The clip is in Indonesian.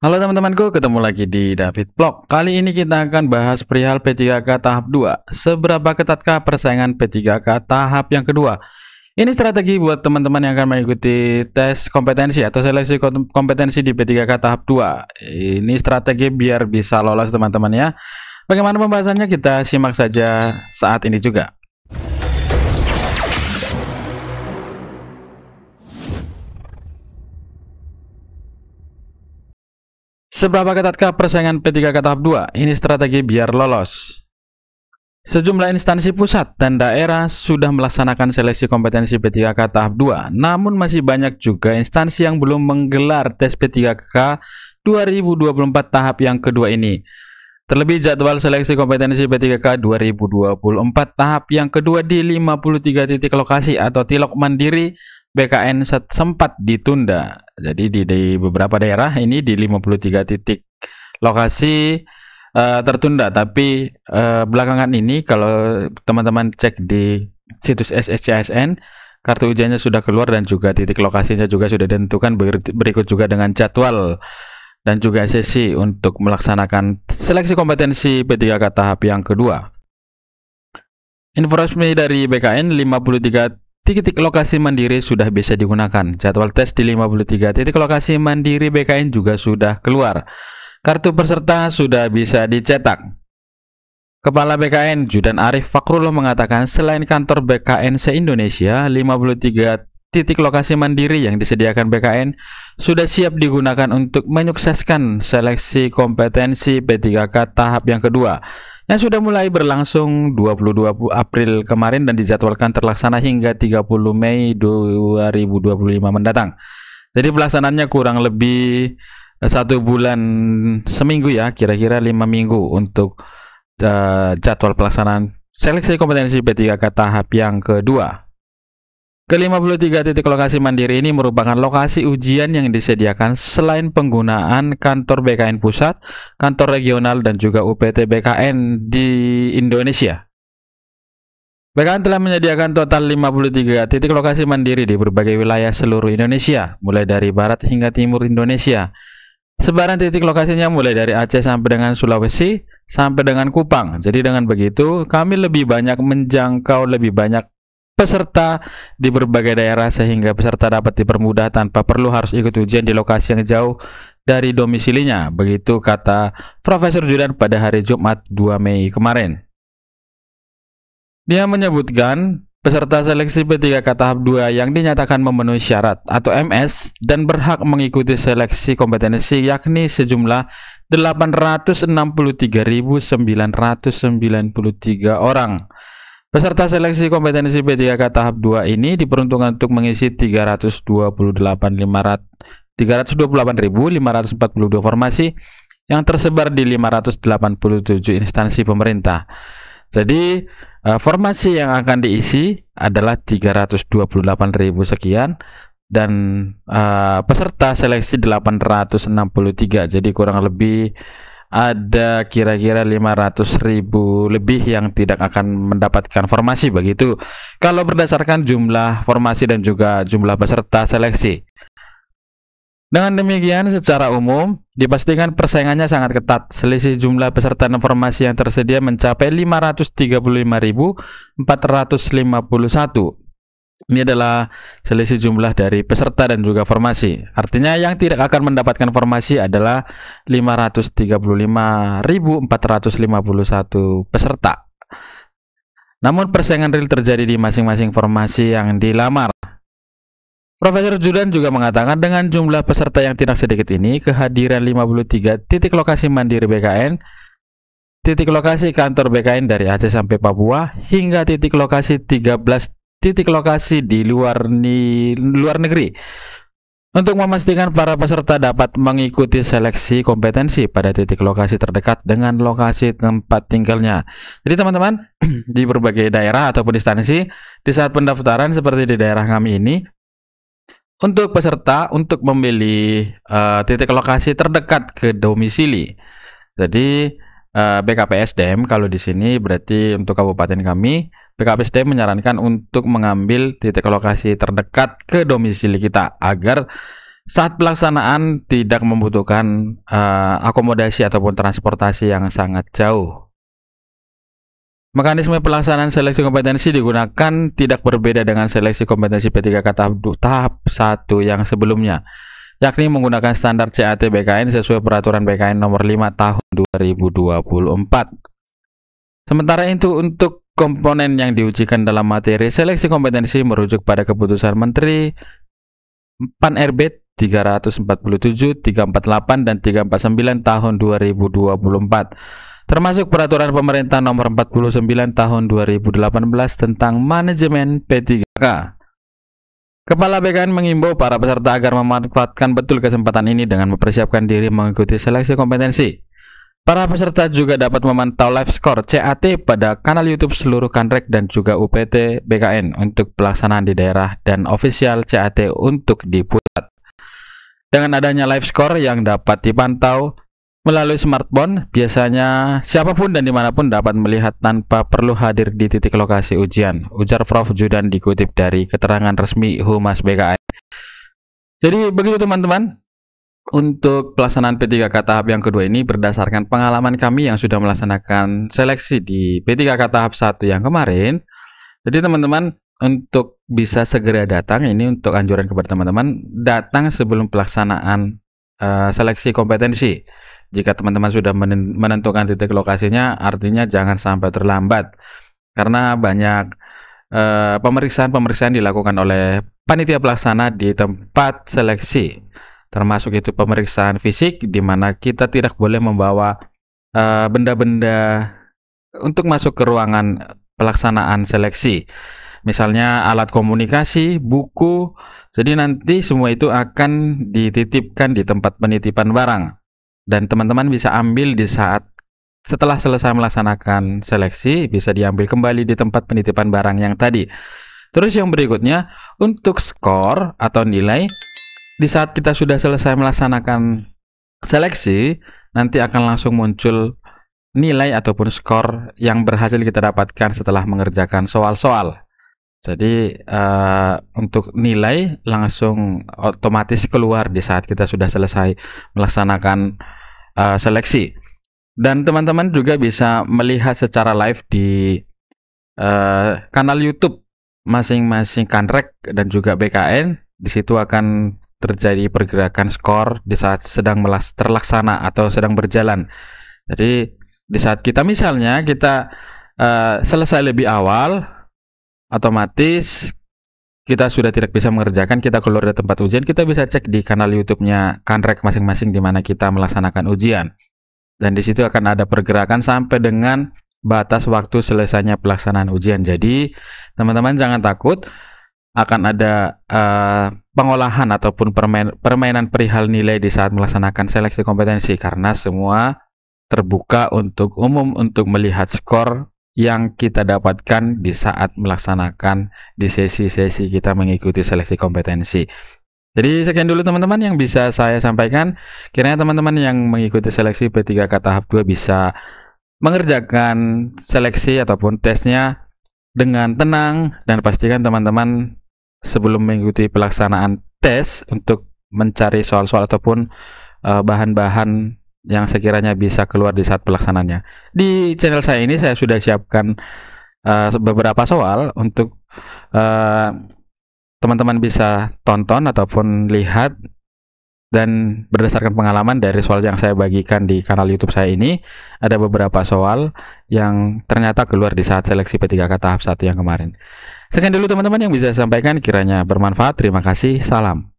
Halo teman-temanku, ketemu lagi di David Vlog. Kali ini kita akan bahas perihal P3K tahap 2. Seberapa ketatkah persaingan P3K tahap yang kedua? Ini strategi buat teman-teman yang akan mengikuti tes kompetensi atau seleksi kompetensi di P3K tahap 2. Ini strategi biar bisa lolos teman-teman ya. Bagaimana pembahasannya, kita simak saja saat ini juga. Seberapa ketatkah persaingan P3K tahap 2? Ini strategi biar lolos. Sejumlah instansi pusat dan daerah sudah melaksanakan seleksi kompetensi P3K tahap 2, namun masih banyak juga instansi yang belum menggelar tes P3K 2024 tahap yang kedua ini. Terlebih, jadwal seleksi kompetensi P3K 2024 tahap yang kedua di 53 titik lokasi atau tilok mandiri BKN sempat ditunda. Jadi di beberapa daerah ini di 53 titik lokasi tertunda, tapi belakangan ini kalau teman-teman cek di situs SSCSN, kartu ujiannya sudah keluar dan juga titik lokasinya juga sudah ditentukan, berikut juga dengan jadwal dan juga sesi untuk melaksanakan seleksi kompetensi P3K tahap yang kedua. Informasi dari BKN, 53 titik lokasi mandiri sudah bisa digunakan. Jadwal tes di 53 titik lokasi mandiri BKN juga sudah keluar. Kartu peserta sudah bisa dicetak. Kepala BKN Judan Arif Fakrullah mengatakan selain kantor BKN se-Indonesia, 53 titik lokasi mandiri yang disediakan BKN sudah siap digunakan untuk menyukseskan seleksi kompetensi P3K tahap yang kedua yang sudah mulai berlangsung 22 April kemarin dan dijadwalkan terlaksana hingga 30 Mei 2025 mendatang. Jadi pelaksanaannya kurang lebih 1 bulan seminggu ya, kira-kira 5 minggu untuk jadwal pelaksanaan seleksi kompetensi P3K tahap yang kedua. Ke-53 titik lokasi mandiri ini merupakan lokasi ujian yang disediakan selain penggunaan kantor BKN pusat, kantor regional, dan juga UPT BKN di Indonesia. BKN telah menyediakan total 53 titik lokasi mandiri di berbagai wilayah seluruh Indonesia, mulai dari barat hingga timur Indonesia. Sebaran titik lokasinya mulai dari Aceh sampai dengan Sulawesi, sampai dengan Kupang. Jadi dengan begitu, kami lebih banyak menjangkau lebih banyak peserta di berbagai daerah sehingga peserta dapat dipermudah tanpa perlu harus ikut ujian di lokasi yang jauh dari domisilinya. Begitu kata Profesor Judan pada hari Jumat 2 Mei kemarin. Dia menyebutkan peserta seleksi P3K tahap 2 yang dinyatakan memenuhi syarat atau MS dan berhak mengikuti seleksi kompetensi yakni sejumlah 863.993 orang. Peserta seleksi kompetensi P3K tahap 2 ini diperuntukkan untuk mengisi 328.542 formasi yang tersebar di 587 instansi pemerintah. Jadi formasi yang akan diisi adalah 328.000 sekian dan peserta seleksi 863. Jadi kurang lebih ada kira-kira 500.000 lebih yang tidak akan mendapatkan formasi begitu kalau berdasarkan jumlah formasi dan juga jumlah peserta seleksi. Dengan demikian secara umum dipastikan persaingannya sangat ketat. Selisih jumlah peserta dan formasi yang tersedia mencapai 535.451. Ini adalah selisih jumlah dari peserta dan juga formasi. Artinya yang tidak akan mendapatkan formasi adalah 535.451 peserta. Namun persaingan real terjadi di masing-masing formasi yang dilamar. Profesor Judan juga mengatakan dengan jumlah peserta yang tidak sedikit ini, kehadiran 53 titik lokasi mandiri BKN, titik lokasi kantor BKN dari Aceh sampai Papua, hingga titik lokasi 13 titik lokasi di luar negeri untuk memastikan para peserta dapat mengikuti seleksi kompetensi pada titik lokasi terdekat dengan lokasi tempat tinggalnya. Jadi teman-teman di berbagai daerah ataupun instansi di saat pendaftaran seperti di daerah kami ini, untuk peserta untuk memilih titik lokasi terdekat ke domisili. Jadi BKPSDM kalau di sini berarti untuk kabupaten kami, BKPSDM menyarankan untuk mengambil titik lokasi terdekat ke domisili kita agar saat pelaksanaan tidak membutuhkan akomodasi ataupun transportasi yang sangat jauh. Mekanisme pelaksanaan seleksi kompetensi digunakan tidak berbeda dengan seleksi kompetensi P3K tahap 1 yang sebelumnya, yakni menggunakan standar CAT BKN sesuai peraturan BKN nomor 5 tahun 2024. Sementara itu untuk komponen yang diujikan dalam materi seleksi kompetensi merujuk pada keputusan Menteri PAN-RB 347, 348, dan 349 tahun 2024, termasuk peraturan pemerintah nomor 49 tahun 2018 tentang manajemen P3K. Kepala BKN mengimbau para peserta agar memanfaatkan betul kesempatan ini dengan mempersiapkan diri mengikuti seleksi kompetensi. Para peserta juga dapat memantau live score CAT pada kanal YouTube seluruh Kanrek dan juga UPT BKN untuk pelaksanaan di daerah dan official CAT untuk di pusat. Dengan adanya live score yang dapat dipantau melalui smartphone, biasanya siapapun dan dimanapun dapat melihat tanpa perlu hadir di titik lokasi ujian, ujar Prof. Judan dikutip dari keterangan resmi Humas BKN. Jadi begitu teman-teman, untuk pelaksanaan P3K tahap yang kedua ini berdasarkan pengalaman kami yang sudah melaksanakan seleksi di P3K tahap 1 yang kemarin. Jadi teman-teman, untuk bisa segera datang, ini untuk anjuran kepada teman-teman, datang sebelum pelaksanaan seleksi kompetensi. Jika teman-teman sudah menentukan titik lokasinya, artinya jangan sampai terlambat, karena banyak pemeriksaan-pemeriksaan dilakukan oleh panitia pelaksana di tempat seleksi, termasuk itu pemeriksaan fisik, di mana kita tidak boleh membawa benda-benda untuk masuk ke ruangan pelaksanaan seleksi. Misalnya alat komunikasi, buku. Jadi nanti semua itu akan dititipkan di tempat penitipan barang, dan teman-teman bisa ambil di saat setelah selesai melaksanakan seleksi, bisa diambil kembali di tempat penitipan barang yang tadi. Terus yang berikutnya, untuk skor atau nilai, di saat kita sudah selesai melaksanakan seleksi, nanti akan langsung muncul nilai ataupun skor yang berhasil kita dapatkan setelah mengerjakan soal-soal. Jadi untuk nilai langsung otomatis keluar di saat kita sudah selesai melaksanakan seleksi. Dan teman-teman juga bisa melihat secara live di kanal YouTube masing-masing Kanrek dan juga BKN. Di situ akan terjadi pergerakan skor di saat sedang terlaksana atau sedang berjalan. Jadi di saat kita misalnya kita selesai lebih awal, otomatis kita sudah tidak bisa mengerjakan, kita keluar dari tempat ujian, kita bisa cek di kanal YouTube-nya Kanrek masing-masing di mana kita melaksanakan ujian. Dan di situ akan ada pergerakan sampai dengan batas waktu selesainya pelaksanaan ujian. Jadi teman-teman jangan takut akan ada pengolahan ataupun permainan perihal nilai di saat melaksanakan seleksi kompetensi, karena semua terbuka untuk umum untuk melihat skor yang kita dapatkan di saat melaksanakan di sesi-sesi kita mengikuti seleksi kompetensi. Jadi sekian dulu teman-teman yang bisa saya sampaikan. Kiranya teman-teman yang mengikuti seleksi P3K tahap 2 bisa mengerjakan seleksi ataupun tesnya dengan tenang, dan pastikan teman-teman sebelum mengikuti pelaksanaan tes untuk mencari soal-soal ataupun bahan-bahan yang sekiranya bisa keluar di saat pelaksanaannya. Di channel saya ini saya sudah siapkan beberapa soal untuk teman-teman bisa tonton ataupun lihat, dan berdasarkan pengalaman dari soal yang saya bagikan di kanal YouTube saya ini, ada beberapa soal yang ternyata keluar di saat seleksi P3K tahap 1 yang kemarin. Sekian dulu teman-teman yang bisa saya sampaikan, kiranya bermanfaat. Terima kasih, salam.